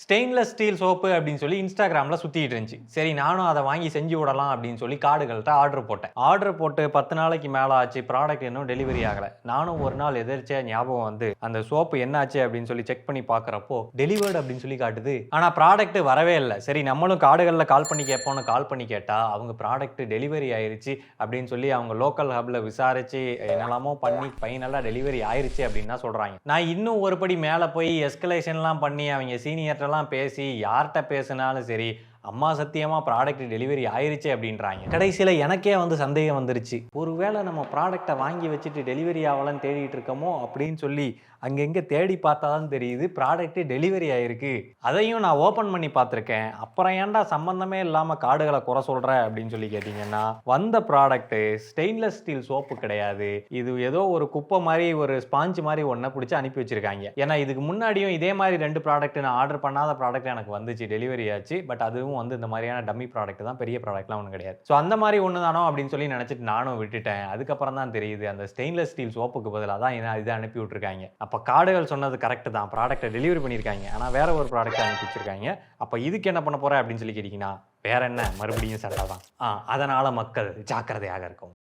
Stainless steel soap அப்படின்னு சொல்லி இன்ஸ்டாகிராமில் சுற்றிட்டு இருந்துச்சு. சரி நானும் அதை வாங்கி செஞ்சு விடலாம் அப்படின்னு சொல்லி கார்டுகள்கிட்ட ஆர்டர் போட்டேன். ஆர்டர் போட்டு 10 நாளைக்கு மேலே ஆச்சு, ப்ராடக்ட் இன்னும் டெலிவரி ஆகலை. நானும் ஒரு நாள் எதிர்ச்சியாக ஞாபகம் வந்து அந்த சோப்பு என்னாச்சு அப்படின்னு சொல்லி செக் பண்ணி பார்க்குறப்போ டெலிவர்டு அப்படின்னு சொல்லி காட்டுது. ஆனால் ப்ராடக்ட் வரவே இல்லை. சரி நம்மளும் கார்டுகளில் கால் பண்ணி கேட்போம்னு கால் பண்ணி கேட்டால் அவங்க ப்ராடக்ட் டெலிவரி ஆயிருச்சு அப்படின்னு சொல்லி அவங்க லோக்கல் ஹப்பில் விசாரிச்சு என்னெல்லாமோ பண்ணி ஃபைனலாக டெலிவரி ஆயிருச்சு அப்படின்னு தான் சொல்கிறாங்க. நான் இன்னும் ஒரு படி மேலே போய் எஸ்கலேஷன்லாம் பண்ணி அவங்க சீனியர்ட்டெல்லாம் பேசி யார்கிட்ட பேசினாலும் சரி, அம்மா சத்தியமா ப்ராடக்ட் டெலிவரி ஆயிருச்சு அப்படின்றாங்க. கடைசியில் எனக்கே வந்து சந்தேகம் வந்துருச்சு, ஒருவேளை நம்ம ப்ராடக்டை வாங்கி வச்சுட்டு டெலிவரி ஆகலன்னு தேடிட்டு இருக்கோமோ அப்படின்னு சொல்லி அங்கங்கே தேடி பார்த்தா தான் தெரியுது ப்ராடக்ட் டெலிவரி ஆயிருக்கு. அதையும் நான் ஓப்பன் பண்ணி பார்த்துருக்கேன். அப்புறம் ஏன்டா சம்பந்தமே இல்லாமல் கார்டுகளை குறை சொல்கிற அப்படின்னு சொல்லி கேட்டிங்கன்னா, வந்த ப்ராடக்ட் ஸ்டெயின்லெஸ் ஸ்டீல் சோப்பு கிடையாது. இது ஏதோ ஒரு குப்பை மாதிரி ஒரு ஸ்பாஞ்ச் மாதிரி ஒன்றை பிடிச்சி அனுப்பி வச்சிருக்காங்க. ஏன்னா இதுக்கு முன்னாடியும் இதே மாதிரி 2 ப்ராடக்ட் நான் ஆர்டர் பண்ணாத ப்ராடக்ட் எனக்கு வந்துச்சு, டெலிவரி ஆச்சு. பட் அதுவும் வந்து இந்த மாதிரியான டம்மி ப்ராடக்ட் தான், பெரிய ப்ராடக்ட்லாம் ஒன்றும் கிடையாது. ஸோ அந்த மாதிரி ஒன்று தானோ அப்படின்னு சொல்லி நினச்சிட்டு நானும் விட்டுட்டேன். அதுக்கப்புறம் தான் தெரியுது அந்த ஸ்டெயின்லெஸ் ஸ்டீல் சோப்புக்கு பதிலாக தான் இதை அனுப்பி விட்டுருக்காங்க. அப்போ கார்டுகள் சொன்னது கரெக்ட் தான், ப்ராடக்ட்டை டெலிவரி பண்ணியிருக்காங்க. ஆனால் வேற ஒரு ப்ராடக்ட் அனுப்பி வச்சிருக்காங்க. அப்போ இதுக்கு என்ன பண்ண போற அப்படின்னு சொல்லி கேட்டிங்கன்னா, வேற என்ன, மறுபடியும் சண்டை தான். அதனால மக்கள் ஜாக்கிரதையாக இருக்கும்.